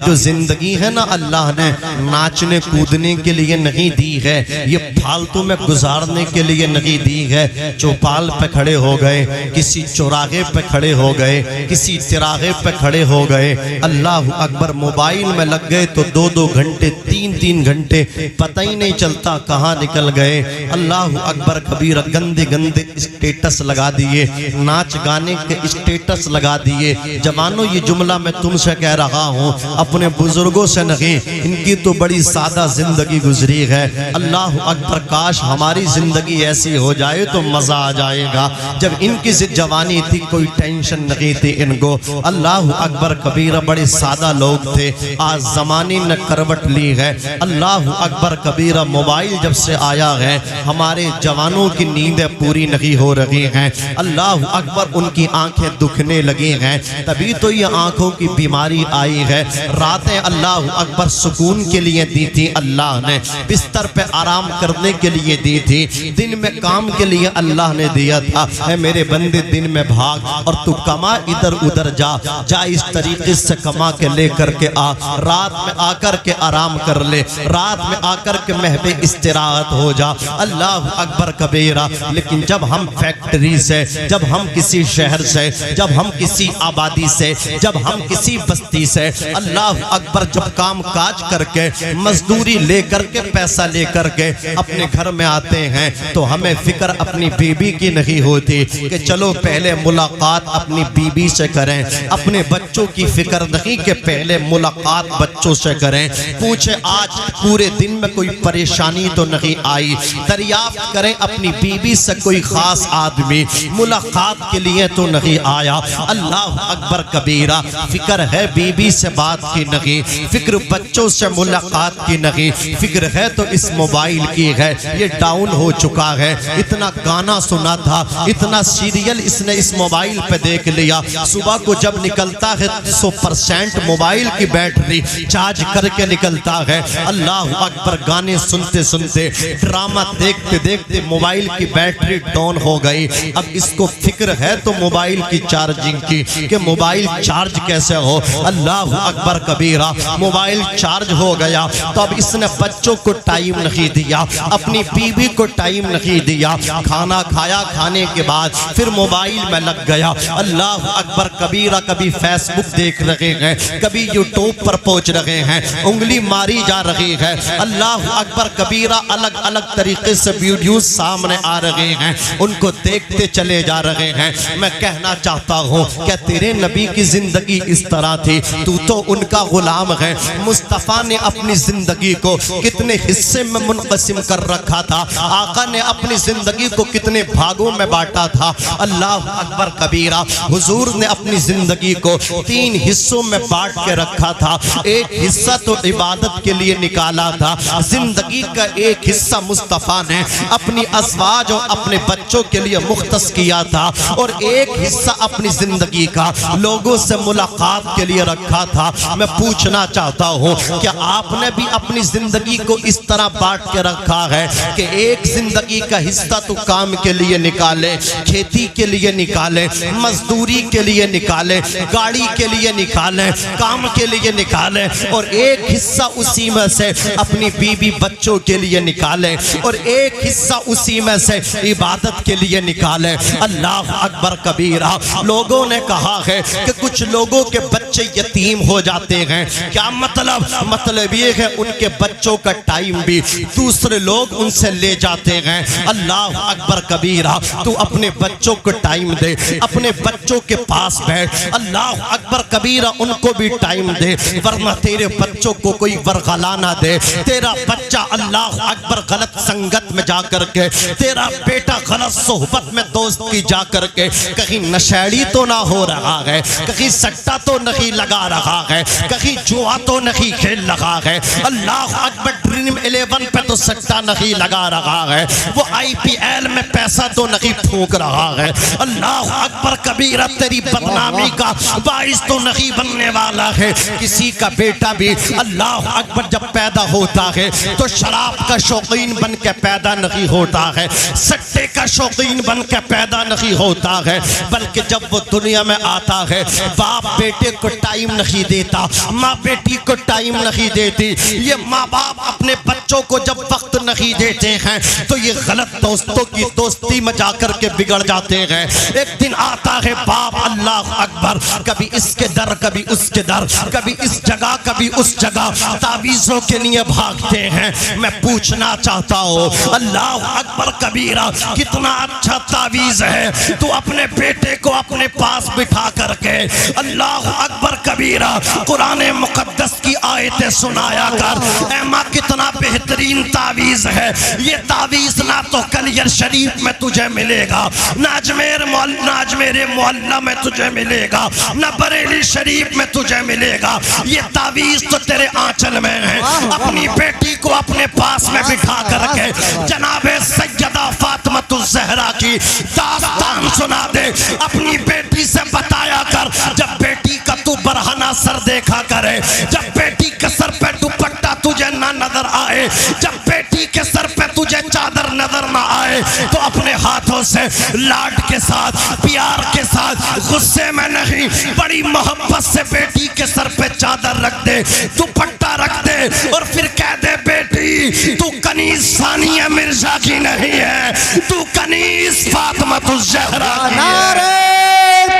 جو زندگی ہے نا اللہ نے ناچنے کودنے کے لیے نہیں دی ہے، یہ پھالتو میں گزارنے کے لیے نہیں دی ہے۔ چوپال پہ کھڑے ہو گئے، کسی چوراہے پہ کھڑے ہو گئے، کسی چراغے پہ کھڑے ہو گئے، اللہ اکبر موبائل میں لگ گئے تو 2-2 گھنٹے 3-3 گھنٹے پتہ ہی نہیں چلتا کہاں نکل گئے۔ اللہ اکبر کبیرہ، گندے گندے اسٹیٹس لگا دیے، ناچ گانے کے اسٹیٹس لگا دیے۔ جوانوں یہ جملہ میں تم سے کہہ رہا ہوں، اپنے بزرگوں سے نہیں، ان کی تو بڑی سادہ زندگی گزری ہے۔ اللہ اکبر کاش ہماری زندگی ایسی ہو جائے تو مزہ آ جائے گا۔ جب ان کی جوانی تھی کوئی ٹینشن نہیں تھی ان کو۔ اللہ اکبر کبیرہ، بڑے سادہ لوگ تھے۔ آج زمانے نے کروٹ لی ہے۔ اللہ اکبر کبیرہ، موبائل جب سے آیا ہے ہمارے جوانوں کی نیندیں پوری نہیں ہو رہی ہیں۔ اللہ اکبر، ان کی آنکھیں دکھنے لگی ہیں، تبھی تو یہ آنکھوں کی بیماری آئی ہے۔ راتیں اللہ اکبر سکون کے لیے دی تھی اللہ نے، بستر پہ آرام کرنے کے لیے دی تھی، دن میں کام کے لیے اللہ نے دیا تھا۔ اے میرے بندے، دن میں بھاگ اور تو کما، ادھر ادھر جا اس طریقے سے کما کے لے کر کے آ، رات میں آ کر کے آرام کر لے، رات میں آ کر کے محو استراحت ہو جا۔ اللہ اکبر کبیرہ، لیکن جب ہم فیکٹری سے، جب ہم کسی شہر سے، جب ہم کسی آبادی سے، جب ہم کسی بستی سے، اللہ اکبر، جب کام کاج کر کے مزدوری لے کر کے پیسہ لے کر کے اپنے گھر میں آتے ہیں تو ہمیں فکر اپنی بیوی کی نہیں ہوتی کہ چلو پہلے ملاقات اپنی بیوی سے کریں، اپنے بچوں کی فکر نہیں کہ پہلے ملاقات بچوں سے کریں، پوچھیں آج پورے دن میں کوئی پریشانی تو نہیں آئی، دریافت کریں اپنی بیوی سے کوئی خاص آدمی ملاقات کے لیے تو نہیں آیا۔ اللہ اکبر کبیرہ، فکر ہے بیوی سے بات کی نہیں، فکر بچوں سے ملاقات کی نہیں، فکر ہے تو اس موبائل کی ہے۔ یہ ڈاؤن ہو چکا ہے، اتنا گانا سنا تھا، اتنا سیریل اس نے اس موبائل پہ دیکھ لیا، صبح کو جب نکلتا ہے 100% موبائل کی بیٹری چارج کر کے نکلتا ہے۔ اللہ اکبر، گانے سنتے سنتے، ڈرامہ دیکھتے دیکھتے موبائل کی بیٹری ڈاؤن ہو گئی۔ اب اس کو فکر ہے تو موبائل کی چارجنگ کی کہ موبائل چارج کیسے ہو۔ اللہ اکبر کبیرہ، موبائل چارج ہو گیا تو اب اس نے بچوں کو ٹائم نہیں دیا، اپنی بیوی کو ٹائم نہیں دیا۔ کھانا کھایا، کھانے کے بعد پھر موبائل میں لگ گیا۔ اللہ اکبر کبیرہ، کبھی فیس بک دیکھ رہے ہیں، کبھی یوٹیوب پر پہنچ رہے ہیں، انگلی ماری جا رہی ہے۔ اللہ اکبر کبیرہ، الگ الگ طریقے سے ویڈیوز سامنے آ رہے ہیں، ان کو دیکھتے چلے جا رہے ہیں۔ میں کہنا چاہتا ہوں کہ تیرے نبی کی زندگی اس طرح تھی، تو ان کا غلام ہے۔ مصطفیٰ نے اپنی زندگی کو کتنے حصے میں منقسم کر رکھا تھا، آقا نے اپنی زندگی کو کتنے بھاگوں میں بانٹا تھا۔ اللہ اکبر کبیرہ، حضور نے اپنی زندگی کو 3 حصوں میں بانٹ کے رکھا تھا۔ ایک حصہ تو عبادت کے لیے نکالا تھا، زندگی کا ایک حصہ مصطفیٰ نے اپنی ازواج اور اپنے بچوں کے لیے مختص کیا تھا، اور ایک حصہ اپنی زندگی کا لوگوں سے ملاقات کے لیے رکھا تھا۔ میں پوچھنا چاہتا ہوں کہ آپ نے بھی اپنی زندگی کو اس طرح بانٹ کے رکھا ہے کہ ایک زندگی کا حصہ تو کام کے لیے نکالے، کھیتی کے لیے نکالے، مزدوری کے لیے نکالے، گاڑی کے لیے نکالے، کام کے لیے نکالے، اور ایک حصہ اسی میں سے اپنی بیوی بچوں کے لیے نکالے، اور ایک حصہ اسی میں سے عبادت کے لیے نکالے۔ اللہ اکبر کبیرہ، لوگوں نے کہا ہے کہ کچھ لوگوں کے بچے یتیم ہو جاتے ہیں، کیا مطلب یہ ہے ان کے بچوں کا ٹائم بھی دوسرے لوگ ان سے لے جاتے ہیں۔ اللہ اکبر کبیرہ، تو اپنے بچوں کو ٹائم دے، اپنے بچوں کے پاس بیٹھ۔ اللہ اکبر کبیرہ، ان کو بھی ٹائم دے، ورنہ تیرے بچوں کو کوئی ورغلا نہ دے۔ تیرا بچہ اللہ اکبر غلط سنگت میں جا کر کے، تیرا بیٹا غلط صحبت میں دوست کی جا کر کے کہیں نشیڑی تو نہ ہو رہا ہے، کہیں سٹا تو نہیں لگا رہا ہے، کہیں جوا تو نہیں کھیل رہا ہے۔ اللہ اکبر، ڈریم 11 پہ تو سٹا نہیں لگا رہا ہے، وہ IPL میں پیسہ تو نہیں پھونک رہا ہے۔ اللہ اکبر کبیرہ، تیری بدنامی کا باعث تو نہیں بننے والا ہے۔ کسی کا بیٹا بھی اللہ اکبر جب پیدا ہوتا ہے تو شراب کا شوقین بن کے پیدا نہیں ہوتا ہے، سٹے کا شوقین بن کے پیدا نہیں ہوتا ہے، بلکہ جب وہ دنیا میں آتا ہے باپ بیٹے کو ٹائم نہیں دیتا، ماں بیٹی کو ٹائم نہیں دیتی. یہ ماں باپ اپنے بچوں کو جب وقت نہیں دیتے ہیں تو یہ غلط دوستوں کی دوستی میں جا کر کے بگڑ جاتے ہیں. ایک دن آتا ہے باپ اللہ اکبر کبھی اس کے در کبھی اس کے در, کبھی اس جگہ کبھی اس جگہ, تعویذوں کے لیے بھاگتے ہیں. میں پوچھنا چاہتا ہوں اللہ اکبر کبیرہ کتنا اچھا تعویذ ہے. تو اپنے بیٹے کو اپنے پاس بٹھا کر کے اللہ اکبر کبیرہ قرآن مقدس کی آیتیں سنایا کر. اے ماں کتنا بہترین تعویذ ہے یہ تعویذ. نہ تو کلیر شریف میں تجھے ملے گا, نہ اجمیر معلیٰ میں تجھے ملے گا, نہ بریلی شریف میں تجھے ملے گا. یہ تعویذ تو تیرے آنچل میں ہے. اپنی بیٹی کو اپنے پاس میں بٹھا کر کے جناب سیدہ فاطمۃ الزہرا کی داستان سنا دے. اپنی بیٹی سے بتایا کر جب بیٹی کا تو برہنہ سر دیکھا کرے, جب بیٹی کے سر پہ دوپٹہ تجھے نہ نظر آئے, جب بیٹی کے سر پہ تجھے چادر نظر نہ آئے تو اپنے ہاتھوں سے لاڈ کے ساتھ پیار کے ساتھ غصے میں نہیں بڑی محبت سے بیٹی کے سر پہ چادر رکھ دے, دوپٹہ رکھ دے اور پھر کہہ دے بیٹی تو کنیز ثانیہ مرزا کی نہیں ہے, تو کنیز فاطمۃ الزہرا کی ہے. نعرہ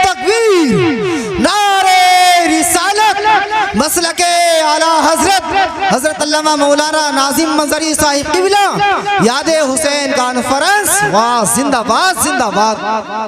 تکبیر, نعرہ رسالت, مسلک اعلیٰ حضرت علامہ مولانا ناظم منظری صاحب قبلہ یاد حسین کانفرنس. واہ زندہ باد زندہ باد,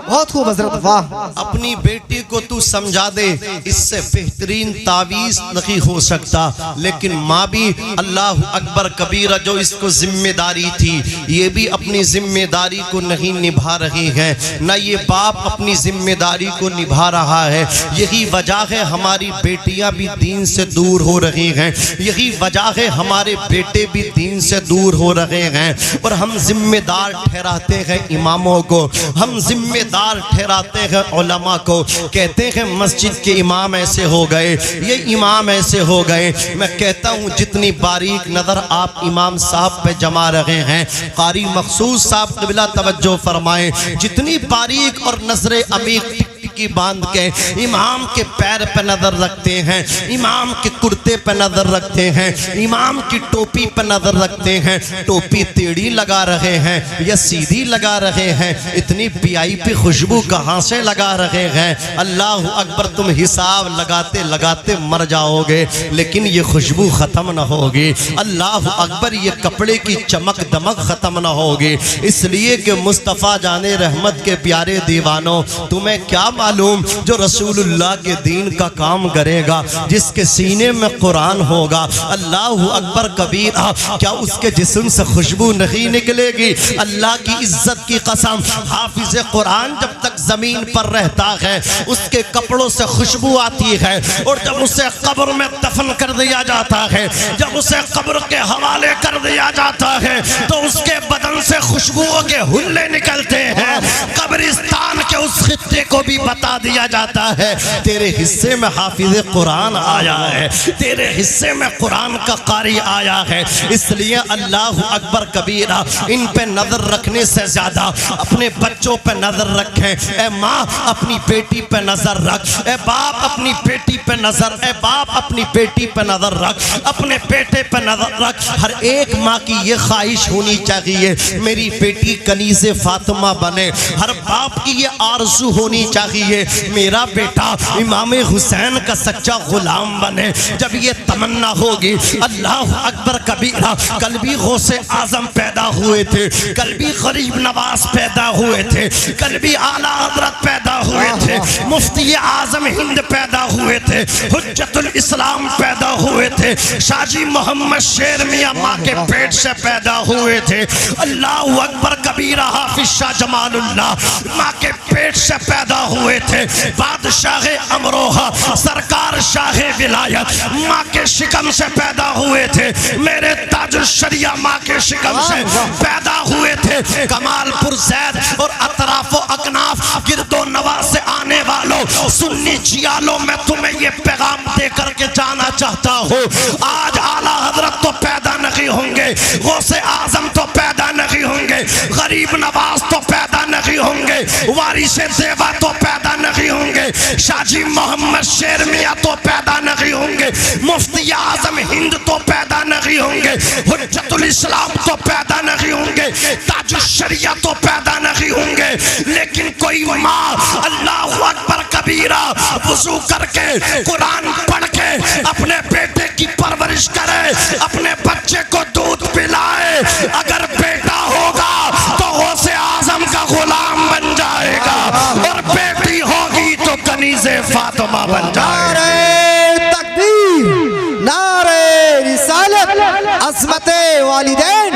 بہت خوب حضرت واہ. اپنی بیٹی کو تو سمجھا دے اس سے بہترین تعویذ نہیں ہو سکتا. لیکن ماں بھی اللہ اکبر کبیرہ جو اس کو ذمہ داری تھی یہ بھی اپنی ذمہ داری کو نہیں نبھا رہی ہے, نہ یہ باپ اپنی ذمہ داری کو نبھا رہا ہے. یہی وجہ ہے ہماری بیٹیاں بھی دین سے دور ہو رہی ہیں, یہی وجہ ہے ہمارے بیٹے بھی دین سے دور ہو رہے ہیں. اور ہم ذمہ دار ٹھہراتے ہیں اماموں کو, ہم ذمہ دار ٹھہراتے ہیں علماء کو. کہتے ہیں مسجد کے امام ایسے ہو گئے, یہ امام ایسے ہو گئے. میں کہتا ہوں جتنی باریک نظر آپ امام صاحب پہ جما رہے ہیں, قاری مخصوص صاحب قبلہ توجہ فرمائیں, جتنی باریک اور نظر عمیق کی باندھ کے امام کے پیر پہ نظر رکھتے ہیں, امام کے کرتے پہ نظر رکھتے ہیں, امام کی ٹوپی پہ نظر رکھتے ہیں, ٹوپی ٹیڑھی لگا رہے ہیں یا سیدھی لگا رہے ہیں, اتنی پی آئی پی خوشبو کہاں سے لگا رہے ہیں. اللہ اکبر تم حساب لگاتے لگاتے مر جاؤ گے لیکن یہ خوشبو ختم نہ ہوگی. اللہ اکبر یہ کپڑے کی چمک دمک ختم نہ ہوگی. اس لیے کہ مصطفیٰ جان رحمت کے پیارے دیوانوں تمہیں کیا معلوم جو رسول اللہ کے دین کا کام کرے گا, جس کے سینے میں قرآن ہوگا, اللہ اکبر کبیرہ, کیا اس کے جسم سے خوشبو نہیں نکلے گی؟ اللہ کی عزت کی قسم, حافظ قرآن جب تک زمین پر رہتا ہے اس کے کپڑوں سے خوشبو آتی ہے, اور جب اسے قبر میں دفن کر دیا جاتا ہے, جب اسے قبر کے حوالے کر دیا جاتا ہے تو اس کے بدن سے خوشبوؤں کے ہلے نکلتے ہیں. قبرستان کے اس خطے کو بھی بتا دیا جاتا ہے تیرے حصے میں حافظ قرآن آیا ہے, تیرے حصے میں قرآن کا قاری آیا ہے. اس لیے اللہ اکبر کبیرہ ان پہ نظر رکھنے سے زیادہ اپنے بچوں پہ نظر رکھیں. اے ماں اپنی بیٹی پہ نظر رکھ, اے باپ اپنی بیٹی پہ نظر, اے باپ اپنی بیٹی پہ نظر رکھ, اپنے بیٹے پہ نظر رکھ. ہر ایک ماں کی یہ خواہش ہونی چاہیے میری بیٹی کنیز فاطمہ بنے, ہر باپ کی یہ آرزو ہونی چاہیے میرا بیٹا امام حسین کا سچا غلام بنے. جب یہ تمنا ہوگی اللہ اکبر کبیرہ, کل بھی غوث اعظم پیدا ہوئے تھے, کل بھی غریب نواز پیدا ہوئے تھے, کل بھی اعلیٰ حضرت پیدا ہوئے تھے, مفتی اعظم ہند پیدا ہوئے تھے, حجت الاسلام پیدا ہوئے تھے, شاہ جی محمد شیر میاں ماں کے پیٹ سے پیدا ہوئے تھے. اللہ اکبر کبیرہ حافظ شاہ جمال اللہ ماں کے پیٹ سے پیدا ہوئے تھے. بادشاہ امروہہ سرکار شاہ ولایت ماں کے شکم سے پیدا ہوئے تھے. میرے تاج الشریعہ ماں کے شکم سے پیدا ہوئے تھے. کمال پور زید اور اطراف و اکناف گرد و نواح سے آنے والوں سنی جیالوں میں تمہیں یہ پیغام دے کر کے جانا چاہتا ہوں, آج اعلیٰ حضرت تو پیدا نہیں ہوں گے, غوث اعظم تو پیدا نہیں ہوں گے, غریب نواز تو پیدا نہیں نہیں ہوں گے، وارث دیوا تو پیدا نہیں ہوں گے، شاہ جی محمد شیر میاں تو پیدا نہیں ہوں گے، مفتی اعظم ہند تو پیدا نہیں ہوں گے، حجت الاسلام تو پیدا نہیں ہوں گے، تاج الشریعہ تو پیدا نہیں ہوں گے، لیکن کوئی ماں اللہ اکبر کبیرہ وضو کر کے قرآن پڑھ کے اپنے بیٹے کی پرورش کرے، اپنے بچے کو دودھ پلائے، اگر بیٹا ہوگا تو غوث اعظم کا غلام بن جائے گا، اور بیٹی ہوگی تو کنیز فاطمہ بن جائے گا۔ نعرہ تکبیر، نعرہ رسالت، عظمت والدین،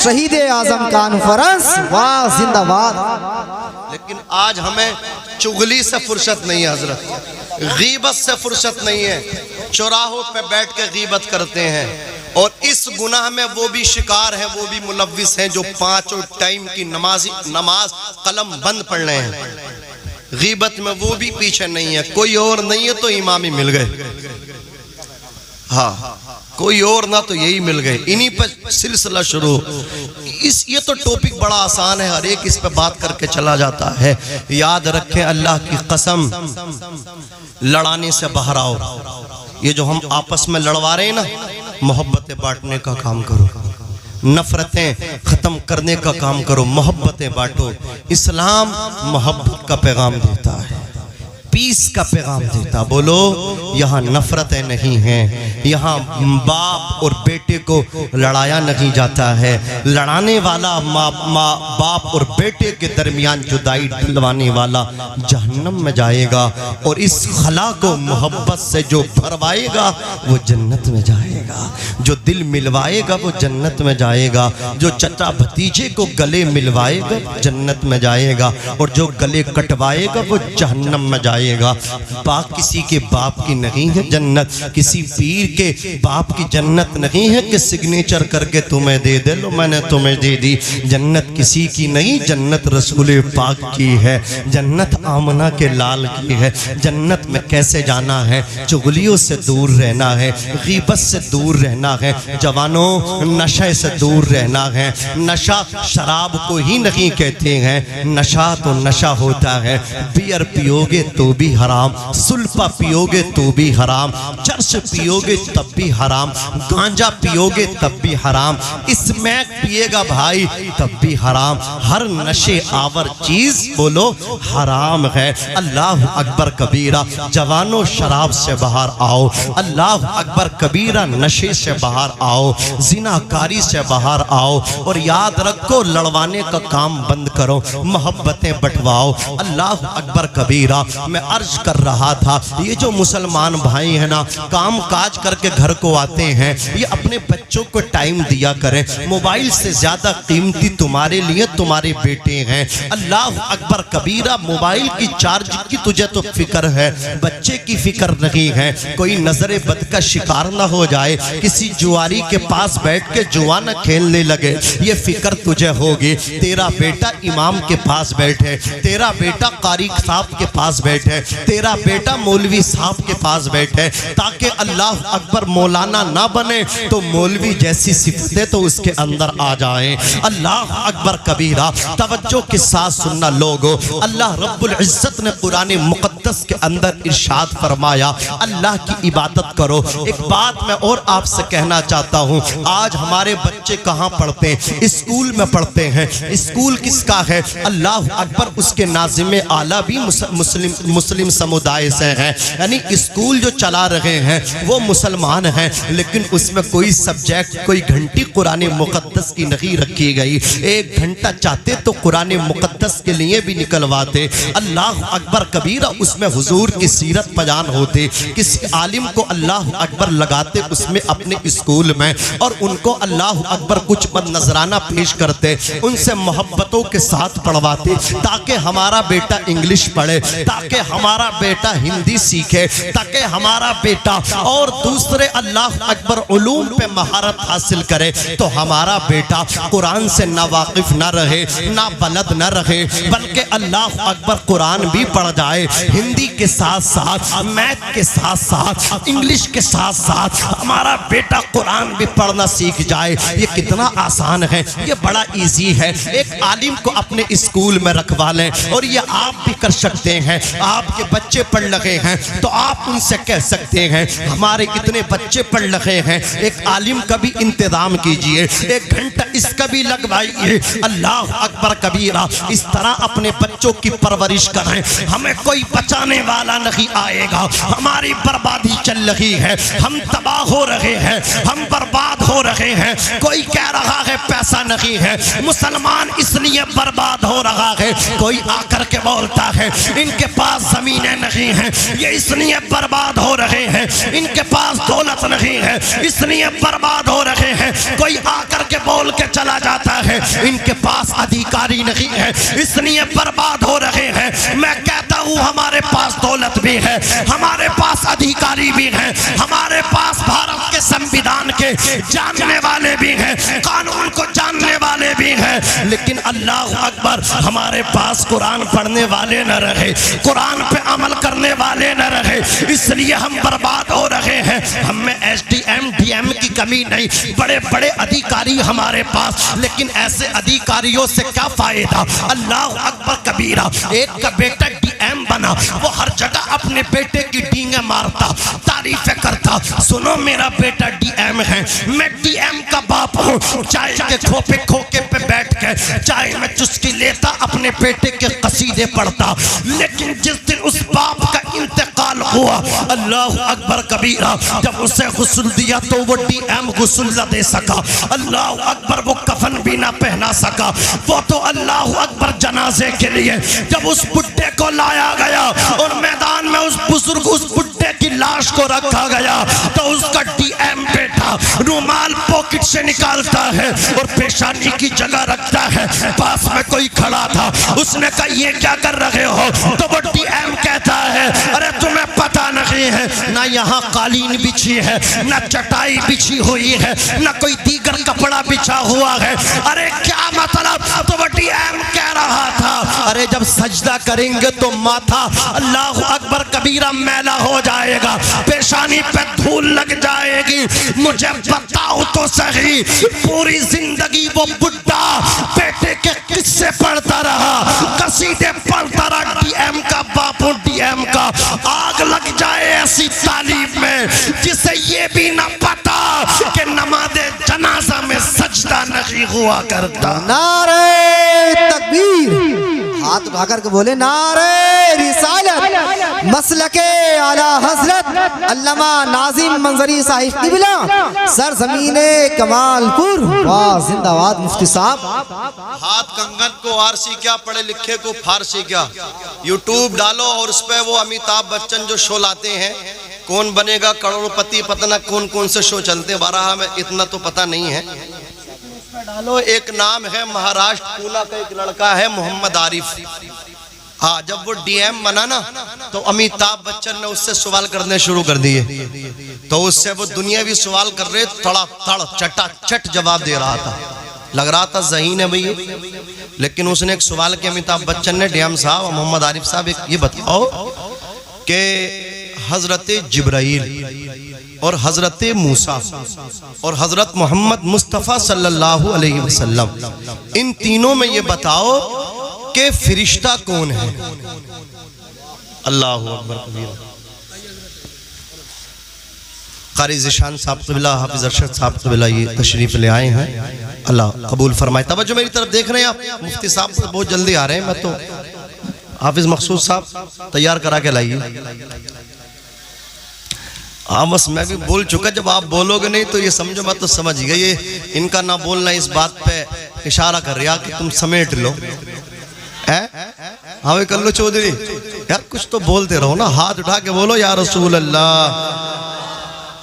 شہید اعظم کانفرنس، واہ زندہ باد۔ لیکن آج ہمیں چغلی سے فرصت نہیں ہے حضرت، غیبت سے فرصت نہیں ہے، چوراہوں پہ بیٹھ کے غیبت کرتے ہیں، اور اس گناہ میں وہ بھی شکار ہیں، وہ بھی ملوث ہیں جو 5 ٹائم کی نماز قلم بند پڑھ رہے ہیں، غیبت میں وہ بھی پیچھے نہیں ہے، کوئی اور نہیں ہے تو امام ہی مل گئے، ہاں کوئی اور نہ تو یہی مل گئے، انہی پہ سلسلہ شروع۔ یہ تو ٹاپک بڑا آسان ہے، ہر ایک اس پہ بات کر کے چلا جاتا ہے۔ یاد رکھیں اللہ کی قسم، لڑانے سے باہر آؤ، یہ جو ہم آپس میں لڑوا رہے ہیں نا، محبتیں بانٹنے کا کام کرو، نفرتیں ختم کرنے کا کام کرو، محبتیں بانٹو۔ اسلام محبت کا پیغام دیتا ہے، پیس کا پیغام دیتا، بولو یہاں نفرتیں نہیں ہیں، یہاں باپ اور بیٹے کو لڑایا نہیں جاتا ہے، لڑانے والا باپ اور بیٹے کے درمیان جدائی ڈلوانے والا جہنم میں جائے گا، اور اس خلا کو محبت سے جو بھروائے گا وہ جنت میں جائے گا، جو دل ملوائے گا وہ جنت میں جائے گا، جو چچا بھتیجے کو گلے ملوائے گا جنت میں جائے گا، اور جو گلے کٹوائے گا وہ جہنم میں جائے گا۔ باپ کسی کے باپ کی نہیں ہے جنت، کسی پیر کے باپ کی جنت نہیں ہے کہ سگنیچر کر کے تمہیں دے دے لو میں نے تمہیں دے دی، جنت کسی کی نہیں، جنت رسول پاک کی ہے، جنت آمنہ کے لال کی ہے۔ جنت میں کیسے جانا ہے؟ چغلیوں سے دور رہنا ہے، غیبت سے دور رہنا ہے، جوانوں نشے سے دور رہنا ہے۔ نشہ شراب کو ہی نہیں کہتے ہیں، نشہ تو نشہ ہوتا ہے، بیئر پیو گے تو بھی حرام، سلپا پیو گے تو بھی حرام، چرس پیو گے تب بھی حرام، گانجا پیو گے تب بھی حرام، اسمیک پیے گا بھائی تب بھی حرام، ہر نشے آور چیز بولو حرام ہے۔ اللہ اکبر کبیرہ، جوانوں شراب سے باہر آؤ، اللہ اکبر کبیرہ نشے سے باہر آؤ، زناکاری سے باہر آؤ، اور یاد رکھو لڑوانے کا کام بند کرو، محبتیں بٹواؤ۔ اللہ اکبر کبیرہ، میں عرض کر رہا تھا یہ جو مسلمان بھائی ہیں نا کام کاج کر کے گھر کو آتے ہیں، یہ اپنے بچوں کو ٹائم دیا کریں، موبائل سے زیادہ قیمتی تمہارے لیے تمہارے بیٹے ہیں۔ اللہ اکبر کبیرہ، موبائل کی چارج کی تجھے تو فکر ہے، بچے کی فکر نہیں ہے، کوئی نظر بد کا شکار نہ ہو جائے، کسی جواری کے پاس بیٹھ کے جوا نہ کھیلنے لگے، یہ فکر تجھے ہوگی۔ تیرا بیٹا امام کے پاس بیٹھے، تیرا بیٹا قاری صاحب کے پاس بیٹھے، تیرا بیٹا مولوی صاحب کے پاس بیٹھے، تاکہ اللہ اکبر مولانا نہ بنے تو مولوی جیسی صفتیں تو اس کے اندر آ جائیں۔ اللہ اکبر کبیرہ، توجہ کے ساتھ سننا لوگو، اللہ رب العزت نے قرآن مقدس کے اندر ارشاد فرمایا اللہ کی عبادت کرو۔ ایک بات میں اور آپ سے کہنا چاہتا ہوں، آج ہمارے بچے کہاں پڑھتے ہیں؟ اسکول میں پڑھتے ہیں۔ اسکول کس کا ہے؟ اللہ اکبر، اس کے ناظم اعلیٰ بھی مسلم سمودائے سے ہیں، یعنی اسکول جو چلا رہے ہیں وہ مسلمان ہیں، لیکن اس میں کوئی سبجیکٹ، کوئی گھنٹی قرآن مقدس کی نہیں رکھی گئی۔ ایک گھنٹہ چاہتے تو قرآن مقدس کے لیے بھی نکلواتے۔ اللہ اکبر کبیرہ، اس میں حضور کی سیرت بیان ہوتے، کسی عالم کو اللہ اکبر لگاتے اس میں اپنے اسکول میں، اور ان کو اللہ اکبر کچھ نذرانہ پیش کرتے، ان سے محبتوں کے ساتھ پڑھواتے، تاکہ ہمارا بیٹا انگلش پڑھے، تاکہ ہمارا بیٹا ہندی سیکھے، تاکہ ہمارا بیٹا اور دوسرے اللہ اکبر علوم پہ مہارت حاصل کرے، تو ہمارا بیٹا قرآن سے نہ واقف نہ رہے، نہ بلد نہ رہے، بلکہ اللہ اکبر قرآن بھی پڑھ جائے، ہندی کے ساتھ ساتھ میتھ کے ساتھ ساتھ انگلش کے ساتھ ساتھ ہمارا بیٹا قرآن بھی پڑھنا سیکھ جائے۔ یہ کتنا آسان ہے، یہ بڑا ایزی ہے۔ ایک عالم کو اپنے اسکول میں رکھوا لیں، اور یہ آپ بھی کر سکتے ہیں۔ آپ کے بچے پڑھ لگے ہیں تو آپ ان سے کہہ سکتے ہیں ہمارے اتنے بچے پڑھ لگے ہیں، ایک عالم کا بھی انتظام کیجئے، 1 گھنٹہ اس کا بھی لگوائیے۔ اللہ اکبر کبیرہ، اس طرح اپنے بچوں کی پرورش کریں۔ ہمیں کوئی بچانے والا نہیں آئے گا، ہماری بربادی چل رہی ہے، ہم تباہ ہو رہے ہیں، ہم برباد ہو رہے ہیں۔ کوئی کہہ رہا ہے پیسہ نہیں ہے، مسلمان اس لیے برباد ہو رہا ہے۔ کوئی آ کر کے بولتا ہے ان کے پاس زمینیں نہیں ہیں، یہ اس لیے برباد ہو رہے ہیں۔ ان کے پاس دولت نہیں ہے، اس لیے برباد ہو رہے ہیں۔ کوئی آ کر کے بول کے چلا جاتا ہے ان کے پاس ادھیکاری نہیں ہے، اس لیے برباد ہو رہے ہیں۔ میں کہتا ہوں ہمارے پاس دولت بھی ہے، ہمارے پاس ادھیکاری بھی ہے، ہمارے پاس بھارت کے سنویدھان کے جاننے والے بھی ہیں، قانون کو جاننے والے بھی ہیں، لیکن اللہ اکبر ہمارے پاس قرآن پڑھنے والے نہ رہے، قرآن پہ عمل کرنے والے نہ رہے، اس لیے ہم برباد ہو رہے ہیں۔ ہم میں S D M D M کی کمی نہیں، بڑے بڑے ادھیکاری ہمارے پاس، لیکن ایسے ادھیکاریوں سے کیا فائدہ؟ اللہ اکبر کبیرہ، ایک کا بیٹا ڈی ایم بنا، وہ ہر جگہ اپنے بیٹے کی ڈینگیں مارتا، تعریفیں کرتا، سنو میرا بیٹا ڈی ایم ہے، میں ڈی ایم کا باپ ہوں۔ چائے کے کھوکے پہ بیٹھ کے چائے میں چسکی لیتا، اپنے بیٹے کے قصیدے پڑھتا، لیکن جس دن اس باپ کا انتقال ہوا، اللہ اکبر کبیرہ، جب اسے غسل دیا تو وہ ڈی ایم غسل نہ دے سکا، اللہ اکبر وہ کفن بھی نہ پہنا سکا۔ وہ تو اللہ اکبر جنازے کے لیے جب اس بڈھے کو لایا گیا اور میدان میں اس بزرگ اس بڈھے کی لاش کو رکھا گیا، تو اس کا ڈی ایم بیٹا رومال پاکٹ سے نکالتا ہے اور پیشانی کی جگہ رکھتا ہے۔ پاس میں کوئی کھڑا تھا، اس نے کہا یہ کیا کر رہے ہو؟ تو وہ ڈی ایم کہتا ہے ارے تمہیں پتہ نہیں ہے، نہ یہاں قالین بچھی ہے، نہ چٹائی بچھی ہوئی ہے، نہ کوئی دیگر کپڑا بچھا ہوا ہے۔ ارے کیا مطلب؟ تو وہ ڈی ایم کہہ رہا تھا ارے جب سجدہ کریں گے تو ماتھا اللہ اکبر کبیرہ میلا ہو جائے گا، پیشانی پہ دھول لگ جائے گی۔ مجھے بتاؤ تو صحیح، پوری زندگی وہ بڈھا بیٹے کے قصے پڑھتا رہا، قصیدے پڑھتا رہا، ڈی ایم کا باپو ڈی ایم کا، آگ لگ جائے ایسی تعلیم میں جسے یہ بھی نہ پتا کہ نماز جنازہ میں سجدہ نہیں ہوا کرتا۔ نعرہ تکبیر، ہاتھ اٹھا کر کے بولے نعرہ رسالت، مسلک اعلیٰ حضرت علامہ ناظم منظری صاحب قبلہ، سرزمین کمال پور، واہ زندہ باد مفتی صاحب۔ ہاتھ کنگن کو آرسی کیا، پڑھے لکھے کو فارسی کیا۔ یوٹیوب ڈالو اور اس پہ وہ امیتابھ بچن جو شو لاتے ہیں، کون بنے گا کروڑ پتی، پتہ نہ کون کون سے شو چلتے ہیں، بارہ ہمیں اتنا تو پتہ نہیں ہے۔ ڈالو، ایک نام ہے مہاراشٹر پونا کا ایک لڑکا ہے محمد عارف، ہاں جب وہ ڈی ایم بنا نا تو امیتابھ بچن نے اس سے سوال کرنے شروع کر دیے، تو اس سے وہ دنیاوی سوال کر رہے، تھوڑا تھڑ چٹا چٹ جواب دے رہا تھا، لگ رہا تھا ذہین ہے بھئی، لیکن اس نے ایک سوال کیا امیتابھ بچن نے، ڈی ایم صاحب اور محمد عارف صاحب یہ بتاؤ کہ حضرت جبرائیل اور حضرت موسیٰ اور حضرت محمد مصطفیٰ صلی اللہ علیہ وسلم، ان تینوں میں یہ بتاؤ کہ فرشتہ کون ہے؟ اللہ اکبر کبیرہ۔ قاری ذیشان صاحب قبلہ، حافظ ارشد صاحب قبلہ یہ تشریف لے آئے ہیں، اللہ قبول فرمائے۔ توجہ میری طرف دیکھ رہے ہیں آپ، مفتی صاحب بہت جلدی آ رہے ہیں، میں تو حافظ مخصوص صاحب تیار کرا کے لائیے۔ ہاں بس میں بھی بول چکا، جب آپ بولو گے نہیں تو یہ سمجھو میں تو سمجھ گیا، یہ ان کا نہ بولنا اس بات پہ اشارہ کر رہا کہ تم سمیٹ لو۔ ہاں وہ کر لو چودھری، یار کچھ تو بولتے رہو نا، ہاتھ اٹھا کے بولو یا رسول اللہ،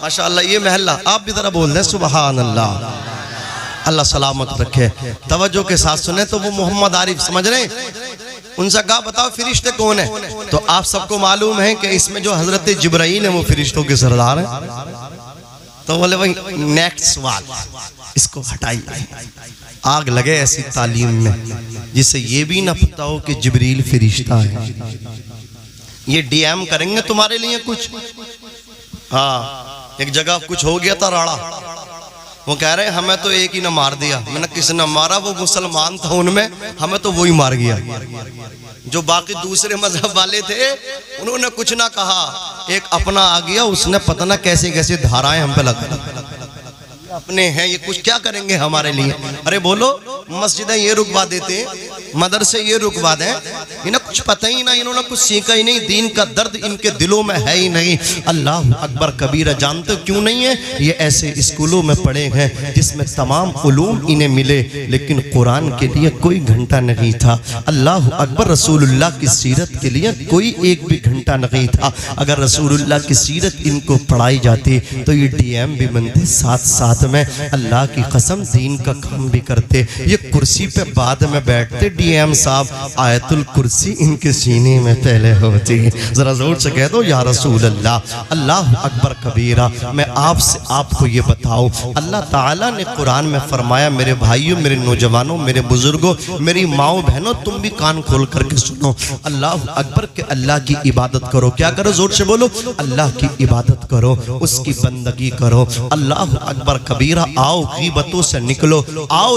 ماشاءاللہ یہ محلہ آپ بھی ذرا بول دیں سبحان اللہ، اللہ سلامت رکھے۔ توجہ کے ساتھ سنیں تو وہ محمد عارف سمجھ رہے ہیں، ان سے کہا بتاؤ فرشتے کون ہیں؟ تو آپ سب کو معلوم ہے کہ اس میں جو حضرت جبرائیل ہیں وہ فرشتوں کے سردار ہیں. تو بولے بھائی نیکسٹ سوال اس کو ہٹائیے. آگ لگے ایسی تعلیم میں جسے یہ بھی نہ پتا ہو کہ جبریل فرشتہ ہے. یہ ڈی ایم کریں گے تمہارے لیے کچھ. ہاں ایک جگہ کچھ ہو گیا تھا راڑا, وہ کہہ رہے ہیں ہمیں تو ایک ہی نہ مار دیا. میں نے کس نے مارا؟ وہ مسلمان تھا ان میں, ہمیں تو وہی مار گیا. جو باقی دوسرے مذہب والے تھے انہوں نے کچھ نہ کہا, ایک اپنا آ گیا, اس نے پتہ نہ کیسے کیسے دھارائیں ہم پہ لگا. اپنے ہیں یہ کچھ کیا کریں گے ہمارے لیے؟ ارے بولو مسجدیں یہ رکوا دیتے ہیں, مدرسے یہ رکوا دیں, انہیں کچھ پتہ ہی نہیں, انہوں نے کچھ سیکھا ہی نہیں, دین کا درد ان کے دلوں میں ہے ہی نہیں. اللہ اکبر کبیرہ. جانتے کیوں نہیں ہے؟ یہ ایسے اسکولوں میں پڑھے ہیں جس میں تمام علوم انہیں ملے لیکن قرآن کے لیے کوئی گھنٹہ نہیں تھا. اللہ اکبر. رسول اللہ کی سیرت کے لیے کوئی ایک بھی گھنٹہ نہیں تھا. اگر رسول اللہ کی سیرت ان کو پڑھائی جاتی تو یہ ڈی ایم بھی بنتے, ساتھ ساتھ میں اللہ کی قسم دین کا کام بھی کرتے. یہ کرسی پہ بعد میں بیٹھتے ڈی ایم صاحب, آیت الکرسی ان کے سینے میں پہلے ہوتی. ذرا زور سے کہہ دو یا رسول اللہ. اللہ اکبر کبیرہ. میں آپ سے آپ کو یہ بتاؤں, اللہ تعالیٰ نے قرآن میں فرمایا, میرے بھائیوں, میرے نوجوانوں, میرے بزرگوں, میری ماؤں بہنوں, تم بھی کان کھول کر کے سنو. اللہ اکبر کہ اللہ کی عبادت کرو. کیا کرو؟ زور سے بولو. اللہ کی عبادت کرو, اس کی بندگی کرو. اللہ اکبر کبیرہ. آؤ غیبتوں سے نکلو, آؤ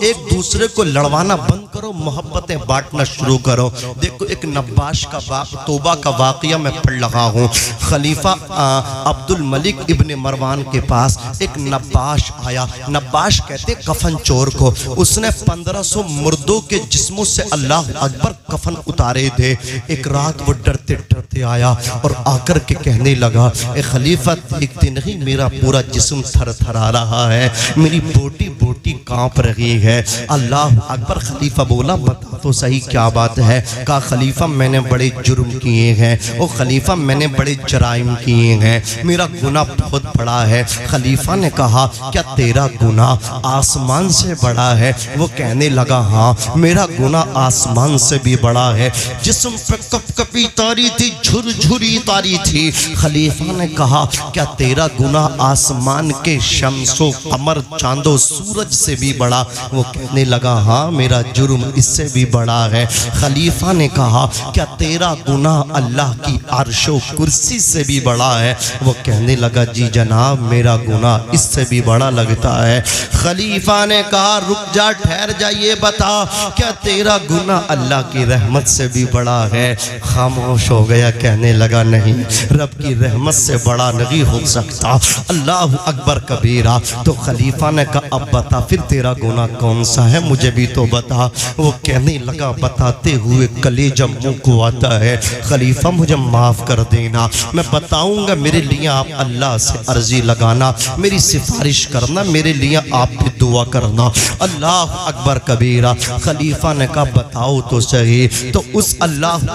ایک دوسرے کو لڑوانا بند کرو, محبتیں بانٹنا شروع کرو. دیکھو ایک نباش کا توبہ کا واقعہ میں پڑھ لگا ہوں. خلیفہ عبد الملک ابن مروان کے پاس ایک نباش آیا. نباش کہتے کفن چور کو. اس نے 1500 مردوں کے جسموں سے اللہ اکبر کفن اتارے تھے. ایک رات وہ ڈرتے ڈرتے آیا اور آ کر کے کہنے لگا, اے خلیفہ دیکھتے نہیں میرا پورا جسم تھر تھر آ رہا ہے, میری بوٹی بوٹی کانپ رہی ہے. اللہ اکبر. خلیفہ بولا بتا تو صحیح کیا بات ہے. کہا خلیفہ میں نے بڑے جرم کیے ہیں. او خلیفہ میں نے بڑے جرائم کیے ہیں, میرا گناہ بہت بڑا ہے. خلیفہ نے کہا کیا تیرا گناہ آسمان سے بڑا ہے؟ وہ کہنے لگا ہاں میرا گناہ آسمان سے بھی بڑا ہے. جسم پہ کپ کپی تاری تھی, جھر جھری تاری تھی. خلیفہ نے کہا کیا تیرا گناہ آسمان کے شمس و قمر چاند و سورج سے بھی بڑا؟ وہ کہنے لگا ہاں میرا جرم اس سے بھی بڑا ہے. خلیفہ نے کہا کیا تیرا گناہ اللہ کی عرش و کرسی سے بھی بڑا ہے؟ وہ کہنے لگا جی جناب میرا گناہ اس سے بھی بڑا لگتا ہے. خلیفہ نے کہا رک جا, ٹھہر جا, یہ بتا کیا تیرا گناہ اللہ کی رحمت سے بھی بڑا ہے؟ خاموش ہو گیا, کہنے لگا نہیں رب کی رحمت سے بڑا نہیں ہو سکتا. اللہ اکبر کبیرہ. تو خلیفہ نے کہا اب بتا پھر تیرا گناہ کون سا ہے, مجھے بھی تو بتا. وہ کہنے لگا بتاتے ہوئے کلیجہ منہ کو آتا ہے, خلیفہ مجھے معاف کر دینا, میں بتاؤں گا, میرے لیے آپ اللہ سے عرضی لگانا, میری سفارش کرنا, میرے لیے آپ بھی دعا کرنا. اللہ اکبر کبیرہ. خلیفہ نے کہا بتاؤ تو صحیح. تو اس اللہ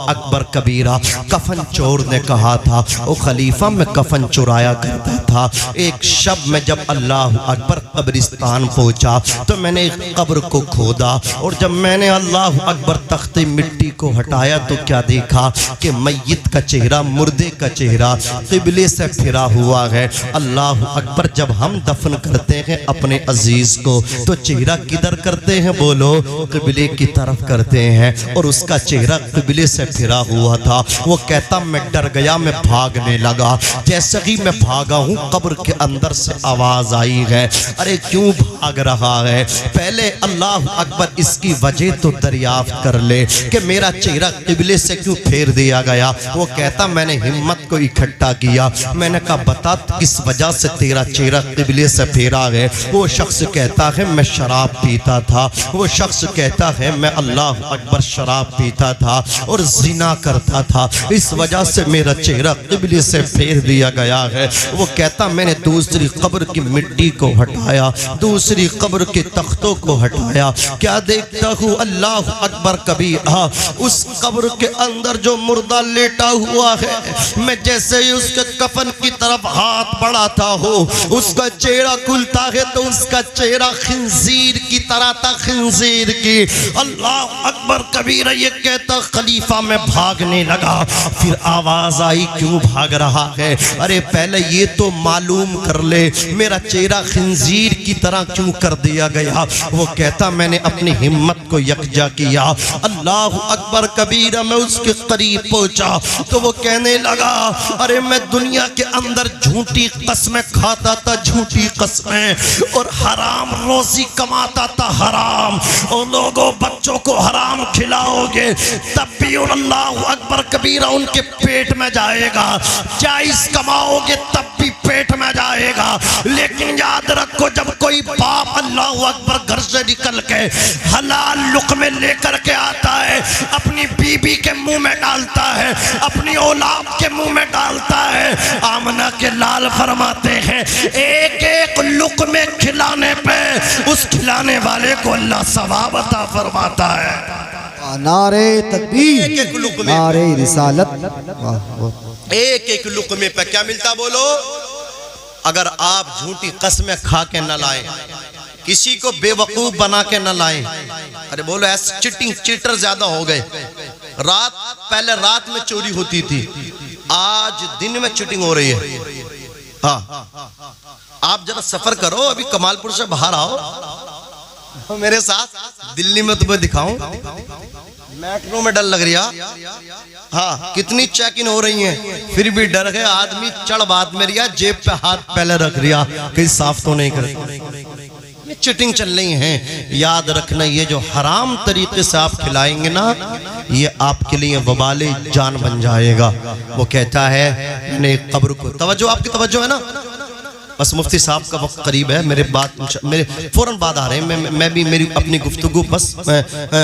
اکبر کبیرہ کفن چور نے کہا تھا او خلیفہ میں کفن چرایا کرتا تھا. ایک شب میں جب اللہ اکبر قبرستان پہنچا تو میں نے ایک قبر کو کھودا, اور جب میں نے اللہ اکبر تخت مٹی کو ہٹایا تو کیا دیکھا کہ میت کا چہرہ, مردے کا چہرہ قبلے سے پھرا ہوا ہے. اللہ اکبر. جب ہم دفن کرتے ہیں اپنے عزیز کو تو چہرہ کدھر کرتے ہیں؟ بولو قبلے کی طرف کرتے ہیں, اور اس کا چہرہ قبلے سے پھرا ہوا تھا. وہ کہتا میں ڈر گیا, میں بھاگنے لگا. جیسے ہی میں بھاگا ہوں قبر کے اندر سے آواز آئی ہے, ارے کیوں بھاگ رہا ہے؟ پہلے اللہ اکبر اس کی وجہ تو دریافت کر لے کہ میرا چہرہ قبلے سے کیوں پھیر دیا گیا. وہ کہتا میں نے ہمت کو اکٹھا کیا, میں نے کہا بتا کس وجہ سے تیرا چہرہ قبلے سے پھیرا ہے؟ وہ شخص کہتا ہے میں شراب پیتا تھا. وہ شخص کہتا ہے میں اللہ اکبر شراب پیتا تھا اور زنا کرتا تھا, اس وجہ سے میرا چہرہ قبلے سے پھیر دیا گیا ہے. وہ کہتا میں نے دوسری قبر کی مٹی کو ہٹایا, دوسری قبر کے تختوں کو ہٹایا, گیا. کیا دیکھتا ہوں اللہ اکبر کبیرہ, اس قبر کے اندر جو مردہ لیٹا ہوا ہے, میں جیسے ہی اس کے کفن کی طرف ہاتھ بڑھاتا ہوں, اس کا چہرہ کھلتا ہے تو اس کا چہرہ خنزیر کی طرح تھا, خنزیر کی. اللہ اکبر کبیرہ. یہ کہتا خلیفہ میں بھاگنے لگا. پھر آواز آئی کیوں بھاگ رہا ہے؟ ارے پہلے یہ تو معلوم کر لے میرا چہرہ خنزیر کی طرح کیوں کر دیا گیا. وہ کہتا میں نے اپنی ہمت کو یکجا کیا. اللہ اکبر کبیرہ. میں اس کے قریب پہنچا تو وہ کہنے لگا ارے میں دنیا کے اندر جھوٹی قسمیں کھاتا تھا, جھوٹی قسمیں, اور حرام روزی کماتا تھا, حرام. اور لوگوں بچوں کو حرام کھلاؤ گے تب بھی اللہ اکبر کبیرہ ان کے پیٹ میں جائے گا, جائز کماؤ گے تب بھی پیٹ میں جائے گا. لیکن یاد رکھو جب کوئی باپ اللہ اکبر گھر سے نکل کے حلال لقمے لے کر کے آتا ہے, اپنی بیوی کے منہ میں ڈالتا ہے, اپنی اولاد کے منہ میں ڈالتا ہے, آمنہ کے لال فرماتے ہیں ایک ایک لقمے کھلانے پہ اس کھلانے والے کو اللہ ثواب عطا فرماتا ہے. نعرے تکبیر, نعرے رسالت. ایک ایک لقمے پہ کیا ملتا بولو؟ اگر آپ جھوٹی قسمیں کھا کے نہ لائیں, کسی کو بے وقوف بنا کے نہ لائیں. ارے بولو ایسے چیٹنگ چیٹر زیادہ ہو گئے. پہلے رات میں چوری ہوتی تھی, آج دن میں چیٹنگ ہو رہی ہے. ہاں آپ ذرا سفر کرو, ابھی کمال پور سے باہر آؤ میرے ساتھ, دلی میں تمہیں دکھاؤں, میٹرو میں ڈر لگ رہا. ہاں کتنی چیک ان ہو رہی ہیں, پھر بھی ڈر گئے آدمی چڑھ بات میں رہا, جیب پہ ہاتھ پہلے رکھ رہا کہیں صاف تو نہیں کرے. چٹنگ چل رہی ہیں. یاد رکھنا یہ جو حرام طریقے سے آپ کھلائیں گے نا, یہ آپ کے لیے وبال جان بن جائے گا. وہ کہتا ہے میں نے قبر کو, توجہ آپ کی توجہ ہے نا, بس مفتی صاحب کا وقت قریب ہے, میرے فوراً بعد آ رہے ہیں, میں بھی میری اپنی گفتگو بس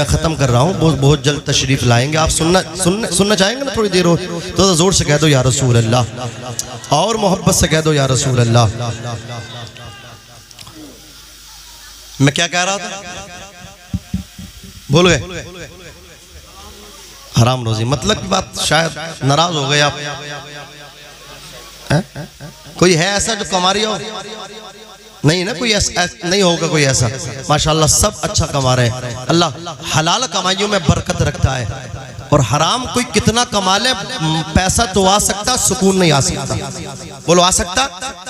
ختم کر رہا ہوں, بہت جلد تشریف لائیں گے. آپ سننا چاہیں گے نا تھوڑی دیر ہو تو زور سے کہہ دو یا رسول اللہ, اور محبت سے کہہ دو یا رسول اللہ. میں کیا کہہ رہا تھا بھول گئے؟ حرام روزی مطلب کی بات, شاید ناراض ہو گئے آپ. کوئی ہے ایسا جو کما رہی ہو؟ نہیں نا, کوئی ایسا نہیں ہوگا کوئی ایسا. ماشاءاللہ سب اچھا کما رہے ہیں. اللہ حلال کمائیوں میں برکت رکھتا ہے, اور حرام کوئی کتنا کما لے پیسہ تو آ سکتا, سکون نہیں آ سکتا. بولو آ سکتا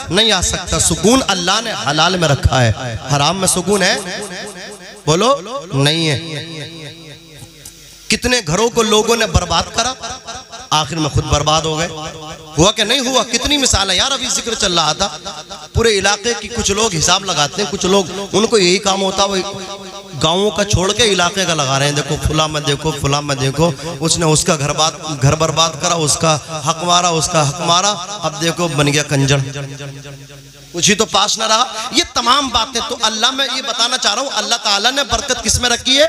نہیں آ سکتا. سکون اللہ نے حلال میں رکھا ہے, حرام میں سکون ہے بولو نہیں ہے. کتنے گھروں کو لوگوں نے برباد کرا, آخر میں خود برباد ہو گئے. ہوا کہ نہیں ہوا؟ کتنی مثال ہے یار. ابھی ذکر چل رہا تھا پورے علاقے کی, کچھ لوگ حساب لگاتے ہیں, کچھ لوگ ان کو یہی کام ہوتا, وہ گاؤں کا چھوڑ کے علاقے کا لگا رہے ہیں. دیکھو فلاں میں دیکھو, فلاں میں دیکھو, اس نے اس کا گھر برباد کرا, اس کا حق مارا, اس کا حق مارا, اب دیکھو بن گیا کنجر, کچھ ہی تو پاس نہ رہا. یہ تمام باتیں تو اللہ میں یہ بتانا چاہ رہا ہوں, اللہ تعالیٰ نے برکت کس میں رکھی ہے؟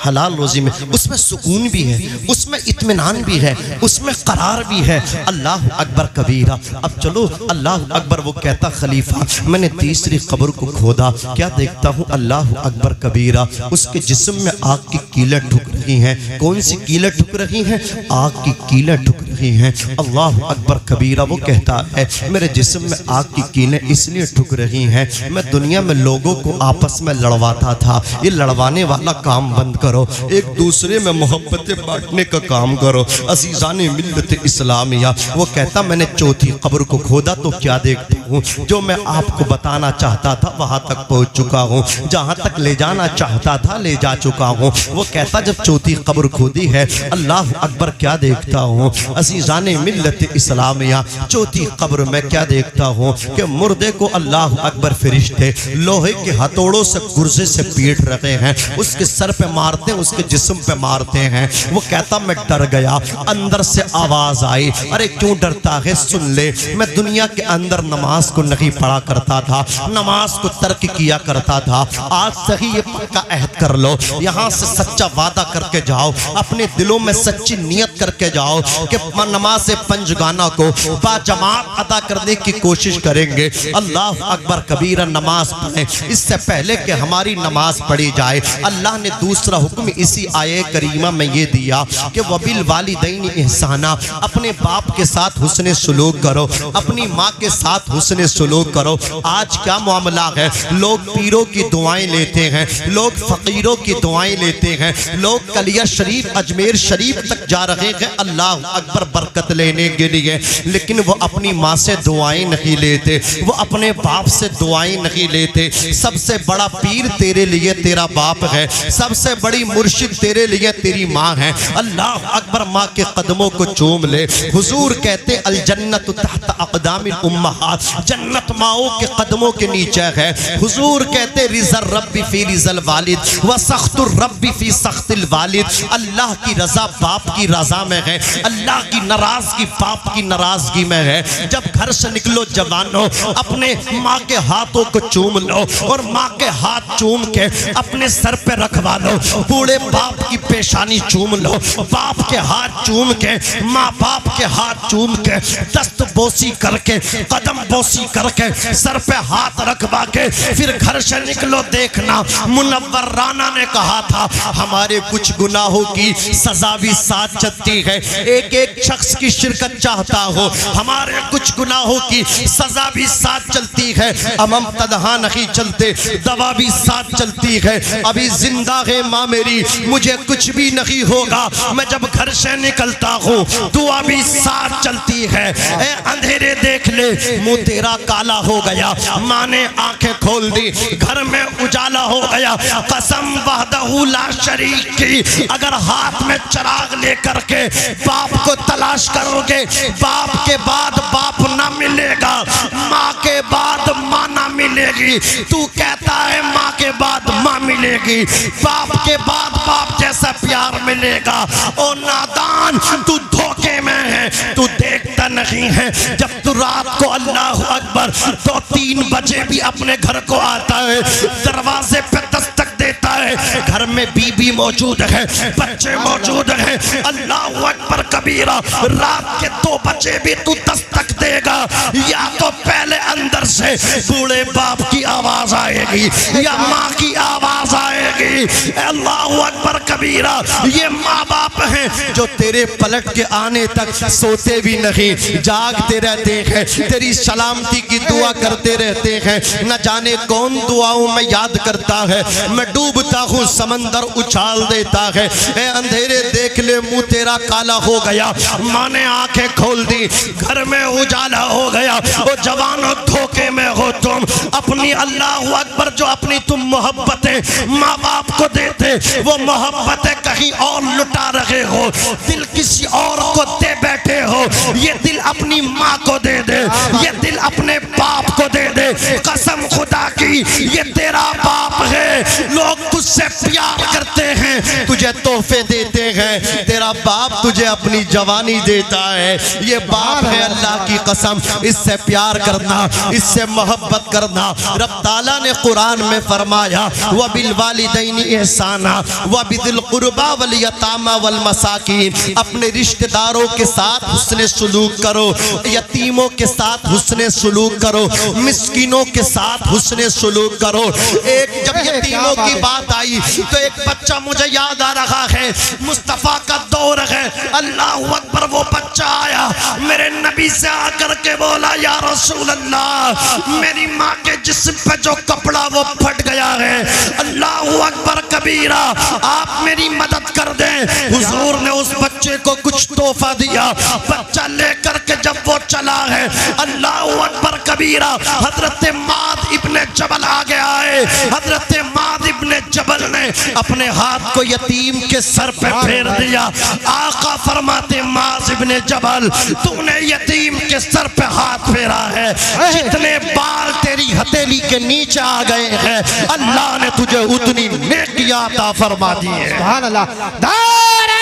حلال روزی میں. اس میں سکون بھی ہے, اس میں اطمینان بھی ہے, اس میں قرار بھی ہے. اللہ اکبر کبیرہ. اب چلو اللہ اکبر. وہ کہتا خلیفہ میں نے تیسری قبر کو کھودا, کیا دیکھتا ہوں اللہ اکبر کبیرہ, اس کے جسم میں آگ کی کیلیں ٹھک رہی ہیں. کون سی کیلیں ٹھک رہی ہیں؟ آگ کی کیلیں ٹھک رہی ہیں. اللہ اکبر کبیرہ. وہ کہتا ہے میرے جسم میں آگ کی کیلیں اس لیے ٹھک رہی ہیں, میں دنیا میں لوگوں کو آپس میں لڑواتا تھا, یہ لڑوانے والا کام بند کرو, ایک دوسرے میں محبتیں بانٹنے کا کام کرو, عزیزان ملت اسلامیہ. وہ کہتا میں نے چوتھی قبر کو کھودا تو کیا دیکھتا ہوں, جو میں آپ کو بتانا چاہتا تھا وہاں تک پہنچ چکا ہوں, جہاں تک لے جانا چاہتا تھا لے جا چکا ہوں. وہ کہتا جب چوتھی قبر کھودی ہے, اللہ اکبر, کیا دیکھتا ہوں عزیزان ملت اسلامیہ, چوتھی قبر میں کیا دیکھتا ہوں کہ مردے کو اللہ اکبر فرشتے لوہے کے ہتھوڑوں سے گرزے سے پیٹ رہے ہیں, اس کے سر پہ مارتے ہیں, اس کے جسم پہ مارتے ہیں. وہ کہتا میں ڈر گیا. اندر سے آواز آئی ارے کیوں ڈرتا ہے, سن لے, میں دنیا کے اندر نماز نماز کو نہیں پڑھا کرتا تھا، نماز کو ترک کیا کرتا تھا، آج سے ہی یہ پکا عہد کر لو، یہاں سے سچا وعدہ کر کے جاؤ، اپنے دلوں میں سچی نیت کر کے جاؤ کہ نماز پنجگانہ کو با جماعت ادا کرنے کی کوشش کریں گے۔ اللہ اکبر کبیرہ نماز پڑھیں۔ اس سے پہلے کہ ہماری نماز پڑھی جائے، اللہ نے دوسرا حکم اسی آیے کریمہ میں یہ دیا کہ وَبِالْوَالِدَيْنِ احسانا، اپنے باپ کے ساتھ حسن سلوک کرو، اپنی ماں کے ساتھ حسن سلوک کرو۔ آج کیا معاملہ ہے، لوگ پیروں کی دعائیں لیتے ہیں، لوگ فقیروں کی دعائیں لیتے ہیں، لوگ کلیہ شریف اجمیر شریف تک جا رہے ہیں اللہ اکبر برکت لینے کے لیے، لیکن وہ اپنی ماں سے دعائیں نہیں لیتے، وہ اپنے باپ سے دعائیں نہیں لیتے۔ سب سے بڑا پیر تیرے لیے تیرا باپ ہے، سب سے بڑی مرشد تیرے لیے تیری ماں ہے۔ اللہ اکبر، ماں کے قدموں کو چوم لے۔ حضور کہتے الجنت تحت اقدام الامہات، جنت ماؤں کے قدموں کے نیچے ہے۔ حضور کہتے رضا الرب فی رضا الوالد وسخط الرب فی سخط الوالد، اللہ کی رضا باپ کی رضا میں ہے، اللہ کی ناراضگی باپ کی ناراضگی میں ہے۔ جب گھر سے نکلو جوانوں، اپنے ماں کے ہاتھوں کو چوم لو اور ماں کے ہاتھ چوم کے اپنے سر پہ رکھوا لو، بوڑھے باپ کی پیشانی چوم لو، باپ کے ہاتھ چوم کے، ماں باپ کے ہاتھ چوم کے، دست بوسی کر کے، قدم بوسی کر کے، سر پہ ہاتھ رکھوا کے پھر گھر سے نکلو۔ دیکھنا منور رانا نے کہا تھا ہمارے کچھ گناہوں کی سزا بھی ساتھ چلتی ہے، ایک ایک شخص کی شرکت چاہتا ہو، ہمارے کچھ گناہوں کی سزا بھی ساتھ چلتی ہے، ہم تنہا نہیں چلتے، دوا بھی ساتھ چلتی ہے۔ ابھی زندہ ہے ماں میری، مجھے کچھ بھی نہیں ہوگا، میں جب گھر سے نکلتا ہوں دعا بھی ساتھ چلتی ہے۔ اے اندھیرے دیکھ لے، منہ تیرا کالا ہو گیا، ماں نے آنکھیں کھول دی، گھر میں اجالا ہو گیا، قسم وحدہ لا شریک کی، اگر ہاتھ میں چراغ لے کر کے باپ کو تلاش کرو گے، باپ کے بعد باپ نہ ملے گا، ماں کے بعد ماں نہ ملے گی۔ تو کہتا ہے ماں کے بعد ماں ملے گی، باپ کے بعد باپ جیسا پیار ملے گا۔ او نادان، تو دھوکے میں ہے، تو دیکھتا نہیں ہے۔ جب تو رات کو اللہ اکبر 2-3 بجے بھی اپنے گھر کو آتا ہے، دروازے پہ دستک دیتا ہے، گھر میں بیوی موجود ہے، بچے موجود ہیں، اللہ اکبر کبیرہ، رات کے 2 بجے بھی تو دستک دے گا، یا تو پہلے اندر سے بوڑھے باپ کی آواز آئے گی یا ماں کی آواز آئے گی۔ اللہ اکبر کبیرہ، یہ ماں باپ ہیں جو تیرے پلٹ کے آنے تک سوتے بھی نہیں، جاگتے رہتے ہیں، تیری سلامتی کی دعا کرتے رہتے ہیں۔ نہ جانے کون دعاؤں میں یاد کرتا ہے، میں ڈوبتا ہوں سمندر اچھال دیتا ہے۔ اے اندھیرے دیکھ لے، منہ تیرا کالا ہو گیا، ماں نے آنکھیں کھول دی، گھر میں اجالا ہو گیا۔ وہ جوانوں دھوکے میں ہو تم، اپنی اللہ اکبر جو اپنی تم محبتیں ماں باپ کو دیتے، وہ محبتیں کہیں اور لٹا رہے ہو، دل کسی اور کو دے بیٹھے ہو۔ یہ دل اپنی ماں کو دے دے، یہ دل اپنے باپ کو دے دے، قسم خدا کی یہ تیرا باپ ہے۔ لوگ تجھ سے پیار کرتے ہیں، تجھے تحفے دیتے ہیں، تیرا باپ تجھے اپنی جوانی دیتا ہے۔ یہ باپ ہے اللہ کی قسم، اس سے پیار کرنا، اس سے محبت کرنا۔ رب تعالیٰ نے قرآن میں فرمایا وَبِالْوَالِدَيْنِ احسانا وَبِذِي الْقُرْبَى وَالْيَتَامَى وَالْمَسَاكِينِ، اپنے رشتہ داروں کے ساتھ حسن سلوک کرو، یتیموں کے ساتھ حسن سلوک کرو، مسکینوں کے ساتھ حسن سلوک کرو۔ ایک جب یتیموں کی بات آئی تو ایک بچہ مجھے یاد آ رہا ہے، مصطفیٰ کا دور ہے، اللہ اکبر، وہ بچہ آیا میرے نبی سے آ کر کے بولا یا رسول اللہ، میری ماں کے جسم پہ جو کپڑا وہ پھٹ گیا ہے، اللہ اکبر کبیرہ، آپ میری مدد کر دیں۔ حضور نے اس بچے کو کچھ تحفہ دیا، بچہ لے کر کے جب وہ چلا ہے، اللہ اکبر کبیرہ، حضرت معاذ ابن جبل آگے آئے، حضرت معاذ ابن جبل نے اپنے ہاتھ کو یتیم کے سر پہ پھیر دیا۔ آقا فرماتے معاذ ابن جبل، تم نے یتیم کے سر پہ ہاتھ پھیرا ہے، جتنے بال تیری ہتھیلی کے نیچے آ گئے ہیں، اللہ نے تجھے اتنی نیکیاں عطا فرما دی ہے۔ سبحان اللہ، نعرہ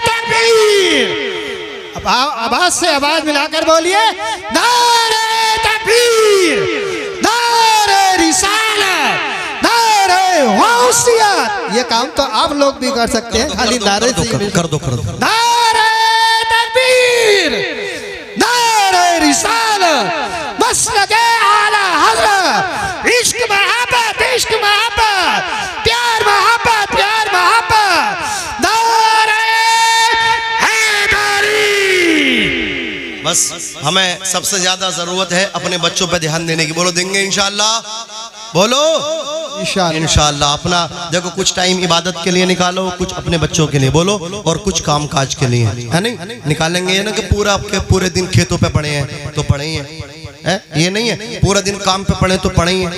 تکبیر! آواز سے آواز ملا کر بولیے، نعرہ تکبیر! لوگ بھی کر سکتے ہیں، خالی نعرے سے ہی کر دو نعرہ تکبیر، نعرہ رسالت، مسلک اعلی حضرت، عشق محبت، عشق محبت، پیار محبت، پیار محبت، نعرہ حیدری۔ بس ہمیں سب سے زیادہ ضرورت ہے اپنے بچوں پہ دھیان دینے کی۔ بولو دیں گے انشاءاللہ، بولو انشاءاللہ۔ اپنا دیکھو کچھ ٹائم عبادت کے لیے نکالو، کچھ اپنے بچوں کے لیے بولو، اور کچھ کام کاج کے لیے، ہے نہیں نکالیں گے؟ یہ نا کہ پورے دن کھیتوں پہ پڑے ہیں تو پڑے ہی ہیں، یہ نہیں ہے پورا دن کام پہ پڑے تو پڑے ہی ہیں،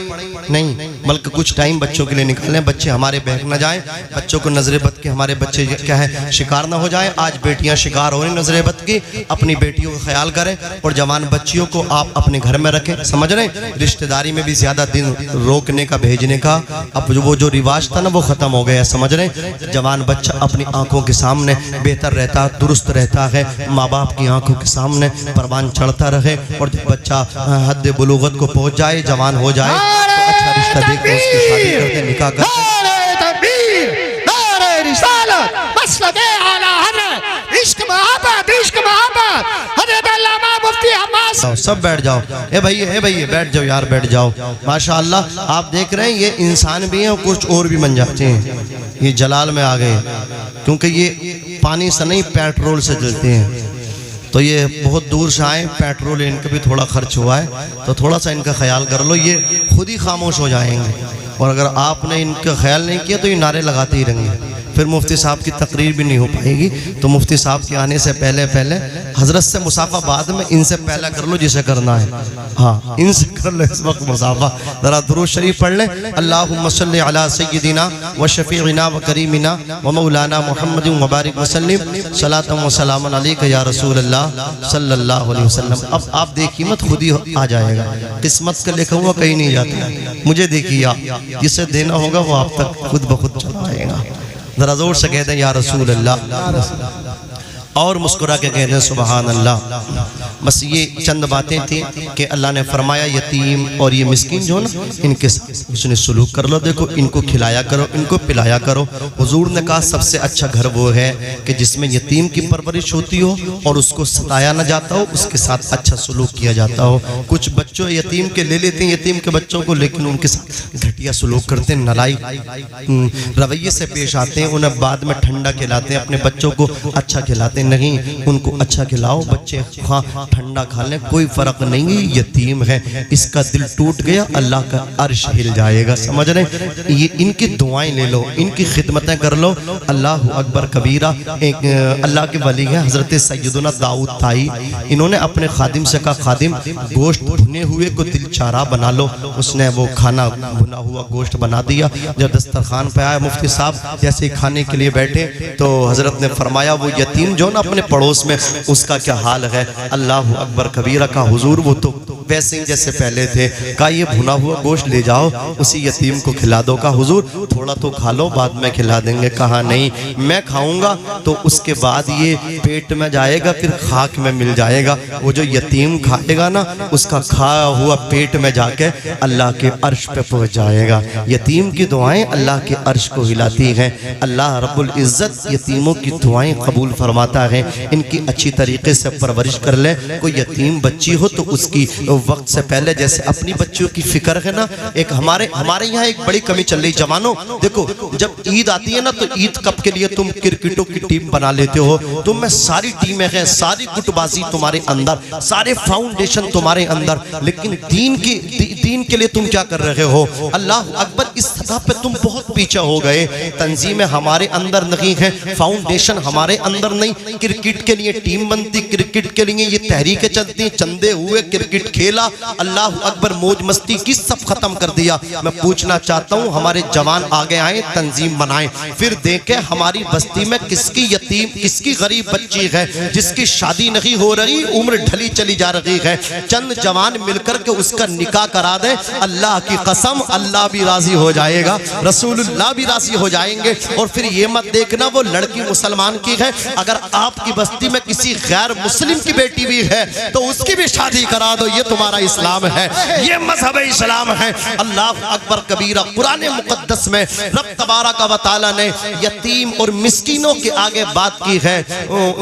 نہیں، بلکہ کچھ ٹائم بچوں کے لیے نکالیں۔ بچے ہمارے بہک نہ جائیں، بچوں کو نظر بد کے ہمارے بچے کیا ہے شکار نہ ہو جائیں۔ آج بیٹیاں شکار ہو رہی ہیں نظر بد کی، اپنی بیٹیوں کا خیال کریں، اور جوان بچیوں کو آپ اپنے گھر میں رکھیں، سمجھ رہے ہیں؟ رشتہ داری میں بھی زیادہ دن روکنے کا، بھیجنے کا اب وہ جو رواج تھا نا وہ ختم ہو گیا، سمجھ رہے ہیں؟ جوان بچہ اپنی آنکھوں کے سامنے بہتر رہتا، درست رہتا ہے، ماں باپ کی آنکھوں کے سامنے پروان چڑھتا رہے، اور جب بچہ حد بلوغت کو پہنچ جائے، جوان ہو جائے تو اچھا رشتہ دیکھ کے اس کی شادی کرتے، نکاح کرتے۔ نعرہ تکبیر، نعرہ رسالت، مسلک اعلی حضرت، عشق محبت، عشق محبت، حضرت علامہ مفتی حماد۔ سب بیٹھ جاؤ، اے بھائی بیٹھ جاؤ یار، بیٹھ جاؤ۔ ماشاءاللہ آپ دیکھ رہے ہیں یہ انسان بھی ہیں اور کچھ اور بھی بن جاتے ہیں، یہ جلال میں آ گئے، کیونکہ یہ پانی سے نہیں پیٹرول سے جلتے ہیں، تو یہ بہت دور سے آئے، پیٹرول ان کا بھی تھوڑا خرچ ہوا ہے، تو تھوڑا سا ان کا خیال کر لو، یہ خود ہی خاموش ہو جائیں گے، اور اگر آپ نے ان کا خیال نہیں کیا تو یہ نعرے لگاتے ہی رہیں گے، پھر مفتی صاحب کی تقریر بھی نہیں ہو پائے گی۔ تو مفتی صاحب کے آنے سے پہلے حضرت سے مصافحہ بعد میں ان سے پہلا کر لو جسے کرنا ہے، ہاں ان سے کر لو اس وقت مصافحہ۔ ذرا درود شریف پڑھ لیں، اللہم صلی علی سیدنا و شفیعنا و کریمنا و مولانا محمد و بارک وسلم، صلاۃ و سلام علیک یا رسول اللہ صلی اللہ علیہ وسلم۔ اب آپ دیکھیے مت خود ہی آ جائے گا، قسمت کا لکھا ہوا کہیں نہیں جاتا، مجھے دیکھیے آپ جسے دینا ہوگا وہ آپ تک خود بخود چلا آئے گا۔ ذرا زور سے کہہ دیں یا رسول اللہ، اور مسکرا کے کہہ دیں سبحان اللہ۔ بس یہ چند باتیں تھیں کہ اللہ نے فرمایا یتیم اور یہ مسکین جو نا ان کے ساتھ اس نے سلوک کر لو، دیکھو ان کو کھلایا کرو، ان کو پلایا کرو۔ حضور نے کہا سب سے اچھا گھر وہ ہے کہ جس میں یتیم کی پرورش ہوتی ہو اور اس کو ستایا نہ جاتا ہو، اس کے ساتھ اچھا سلوک کیا جاتا ہو۔ کچھ بچوں یتیم کے لے لیتے ہیں یتیم کے بچوں کو، لیکن ان کے ساتھ گھٹیا سلوک کرتے ہیں، نلائی رویے سے پیش آتے ہیں، انہیں بعد میں ٹھنڈا کھلاتے ہیں، اپنے بچوں کو اچھا کھلاتے ہیں، نہیں ان کو اچھا کھلاؤ، بچے ٹھنڈا کھا لیں کوئی فرق نہیں، یتیم ہے، اس کا دل ٹوٹ گیا اللہ کا عرش ہل جائے گا، سمجھ رہے ہیں؟ یہ ان کی دعائیں لے لو، ان کی خدمتیں کر لو، اللہ اکبر کبیرہ۔ ایک اللہ کے ولی ہیں حضرت سیدنا داؤد طائی، انہوں نے اپنے خادم سے کہا خادم گوشت بھنے ہوئے کو دل چارہ بنا لو، اس نے وہ کھانا بھنا ہوا گوشت بنا دیا۔ جب دسترخوان پہ آیا مفتی صاحب جیسے کھانے کے لیے بیٹھے تو حضرت نے فرمایا وہ یتیم جو نا اپنے پڑوس میں اس کا کیا حال ہے؟ اللہ اکبر کبیرہ۔ کا حضور وہ تو ویسے ہی جیسے پہلے تھے۔ کہا یہ بھنا ہوا گوشت لے جاؤ اسی یتیم کو کھلا دو۔ کہا حضور تھوڑا تو کھا لو بعد میں کھلا دیں گے۔ کہا نہیں میں کھاؤں گا تو اس کے بعد یہ پیٹ میں جائے گا پھر خاک میں مل جائے گا، وہ جو یتیم کھائے گا نا اس کا کھایا ہوا پیٹ میں جا کے اللہ کے عرش پہ پہنچ جائے گا۔ یتیم کی دعائیں اللہ کے عرش کو ہلاتی ہیں، اللہ رب العزت یتیموں کی دعائیں قبول فرماتا ہے۔ ان کی اچھی طریقے سے پرورش کر لیں۔ کوئی یتیم بچی ہو تو اس کی وقت سے پہلے جیسے اپنی بچیوں کی فکر ہے نا، ایک ہمارے یہاں ایک بڑی کمی چل رہی جوانوں، دیکھو جب عید آتی ہے نا تو عید کپ کے لیے تم کرکٹوں کی ٹیم بنا لیتے ہو، تم میں ساری ٹیمیں ہیں، ساری گٹ بازی تمہارے اندر، سارے فاؤنڈیشن تمہارے اندر، لیکن دین کے لیے تم کیا کر رہے ہو؟ اللہ اکبر، اس سطح پہ تم بہت پیچھے ہو گئے۔ تنظیمیں ہمارے اندر نہیں ہیں، فاؤنڈیشن ہمارے اندر نہیں، کرکٹ کے لیے ٹیم بنتی، کرکٹ کے لیے یہ تحریکیں چلتی، چندے ہوئے کرکٹ کھیلا، اللہ اکبر موج مستی کی سب ختم کر دیا۔ میں پوچھنا چاہتا ہوں ہمارے جوان آگے آئیں، تنظیم بنائیں، پھر دیکھیں ہماری بستی میں کس کی یتیم کس کی غریب بچی ہے جس کی شادی نہیں ہو رہی، عمر ڈھلی چلی جا رہی ہے، چند جوان مل کر کے اس کا نکاح کرا دیں، اللہ کی قسم اللہ بھی راضی ہو جائے گا، رسول اللہ بھی راضی ہو جائیں گے۔ اور پھر یہ مت دیکھنا وہ لڑکی مسلمان کی ہے، اگر آپ کی بستی میں کسی غیر مسلم کی بیٹی بھی ہے تو اس کی بھی شادی کرا دو، یہ تمہارا اسلام ہے، یہ مذہب اسلام ہے۔ اللہ اکبر کبیرہ۔ قرآن مقدس میں رب تبارک و تعالی نے یتیم اور مسکینوں کے آگے بات کی ہے،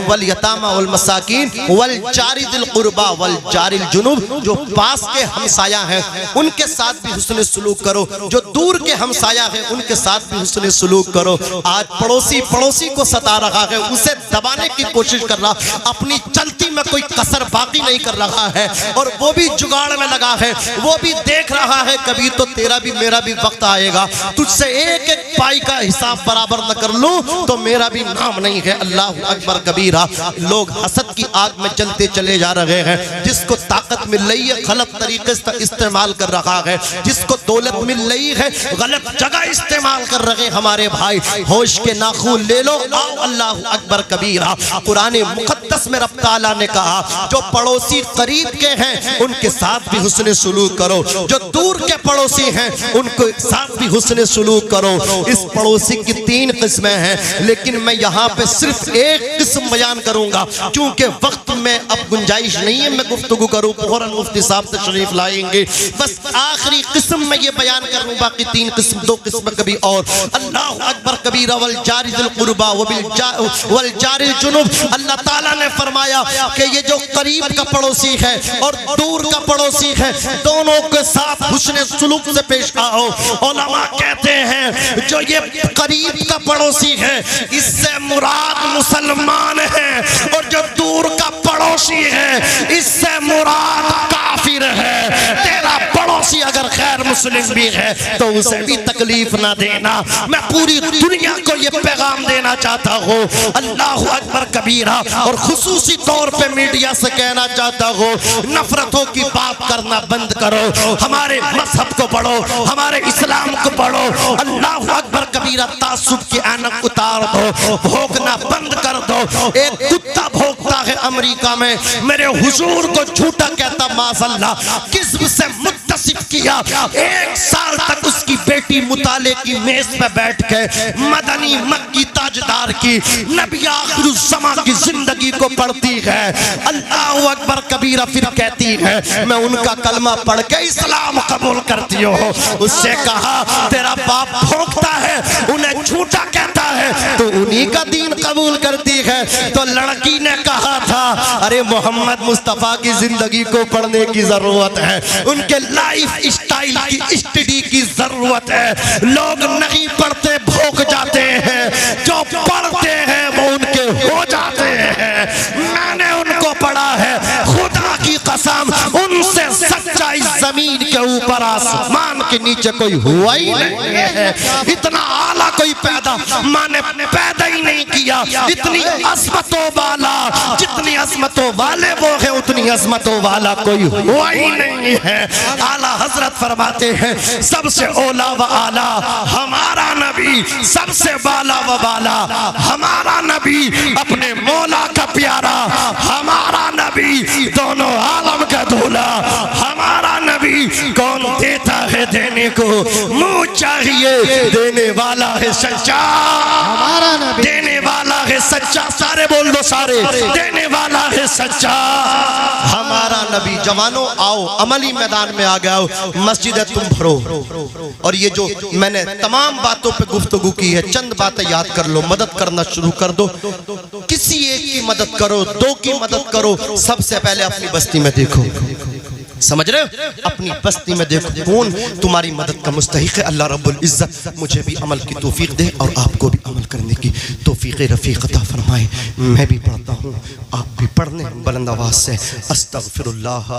والیتامى والمساکین والجار ذی القربى والجار الجنوب، جو پاس کے ہمسایہ ہیں ان کے ساتھ بھی حسن سلوک کرو، جو دور کے ہمسایہ ہیں ان کے ساتھ بھی حسن سلوک کرو۔ آج پڑوسی کو ستا رہا ہے، اسے دبانے کی کوشش کر رہا، اپنی چلتی میں کوئی کسر باقی نہیں کر رہا ہے، اور وہ بھی جگاڑ میں لگا ہے، وہ بھی دیکھ رہا ہے کبھی تو تیرا بھی میرا بھی وقت آئے گا، تجھ سے ایک ایک پائی کا حساب برابر نہ کر لوں تو میرا بھی نام نہیں ہے۔ اللہ اکبر کبیرہ۔ لوگ حسد کی آگ میں جلتے چلے جا رہے ہیں، جس کو طاقت مل رہی ہے غلط طریقے سے استعمال کر رہا ہے، جس کو دولت مل رہی ہے غلط جگہ استعمال کر رہے ہمارے بھائی۔ ہوش کے ناخون لے لو، آؤ اللہ اکبر کبیرہ۔ قرآن مقدس میں رب تعالیٰ نے کہا جو پڑوسی قریب کے ہیں ان کے ساتھ بھی حسن سلوک کرو، جو دور کے پڑوسی ہیں ان کے ساتھ بھی حسن سلوک کرو۔ اس پڑوسی کی 3 قسمیں ہیں، لیکن میں یہاں پہ صرف ایک قسم بیان کروں گا چونکہ وقت میں اب گنجائش نہیں ہے میں گفتگو کروں، فوراً مفتی صاحب تشریف لائیں گے، بس آخری قسم میں یہ بیان کروں، باقی 2 قسم کبھی اور۔ اللہ اکبر کبیرہ۔ والجار ذی القربى والجار الجنوب۔ اللہ تعالیٰ نے فرمایا کہ یہ جو قریب کا پڑوسی ہے اور دور کا پڑوسی ہے دونوں کے ساتھ حسن سلوک سے پیش آؤ۔ علماء کہتے ہیں جو یہ قریب کا پڑوسی ہے اس سے مراد مسلمان ہے، اور جو دور کا پڑوسی ہے اس سے مراد کافر ہے۔ تیرا پڑوسی اگر غیر مسلم بھی ہے تو اسے بھی تکلیف نہ دینا۔ میں پوری دنیا کو یہ پیغام دینا چاہتا ہوں، اللہ اکبر کبیرہ، اور خصوصی طور پہ میڈیا سے کہنا چاہتا ہوں نفرتوں کی بات کرنا بند کرو، ہمارے مذہب کو پڑھو، ہمارے اسلام کو پڑھو۔ اللہ اکبر کبیرہ۔ تعصب کی اینک اتار دو، بھوکنا بند کر دو۔ ایک کتا بھوکتا ہے امریکہ میں، میرے حضور کو جھوٹا کہتا معاذ اللہ، کذب سے متصف کیا، 1 سال تک اس کی بیٹی مطالعے کی میز پہ بیٹھ کے مدنی مکی تاجدار کی نبی آخر الزمان کی زندگی کو پڑھتی ہے۔ اللہ اکبر کبیرہ۔ پھر کہتی ہے میں ان کا کلمہ پڑھ کے اسلام قبول کرتی ہوں۔ اس سے کہا تیرا باپ بھوکتا ہے، انہیں جھوٹا کہتا ہے، تو انہی کا دین قبول کرتی ہے۔ تو لڑکی نے کہا تھا ارے محمد مصطفیٰ کی زندگی کو پڑھنے کی ضرورت ہے، ان کے لائف اسٹائل کی اسٹڈی کی ضرورت ہے۔ لوگ نہیں پڑھتے بھوک جاتے ہیں، جو پڑھتے ہیں وہ ان کے ہو جاتے ہیں۔ میں نے ان کو پڑھا ہے، خدا کی قسم ان سے سچائی زمین کے اوپر آسمان کے نیچے کوئی ہوا ہی نہیں ہے۔ اتنا اعلیٰ کوئی ماں نے پیدا ہی نہیں کیا۔ اتنی عظمتوں والا، جتنی عظمتوں والے وہ ہیں اتنی عظمتوں والا کوئی ہوا ہی نہیں ہے۔ اعلیٰ حضرت فرماتے ہیں سب سے اولا و اعلیٰ ہمارا نبی، سب سے بالا و بالا ہمارا نبی، اپنے مولا کا پیارا ہمارا نبی، دونوں عالم کا دھولا ہمارا نبی۔ کون دیتا ہے دینے کو منہ چاہیے، دینے والا ہے سچا ہمارا نبی، دینے والا ہے سچا، سارے بول دو سارے، دینے والا ہے سچا ہمارا نبی۔ جوانوں آؤ عملی میدان میں آ گئے ہو، مسجدیں تم بھرو، اور یہ جو میں نے تمام باتوں پہ گفتگو کی ہے چند باتیں یاد کر لو، مدد کرنا شروع کر دو۔ کسی ایک کی مدد کرو، 2 کی مدد کرو، سب سے پہلے اپنی بستی میں دیکھو، سمجھ رہے ہو؟ اپنی بستی میں دیکھو کون تمہاری مدد کا مستحق ہے۔ اللہ رب العزت مجھے بھی عمل کی توفیق دے اور آپ کو بھی عمل کرنے کی توفیق رفیق عطا فرمائے۔ میں بھی پڑھتا ہوں، آپ بھی پڑھنے بلند آواز سے استغفر اللہ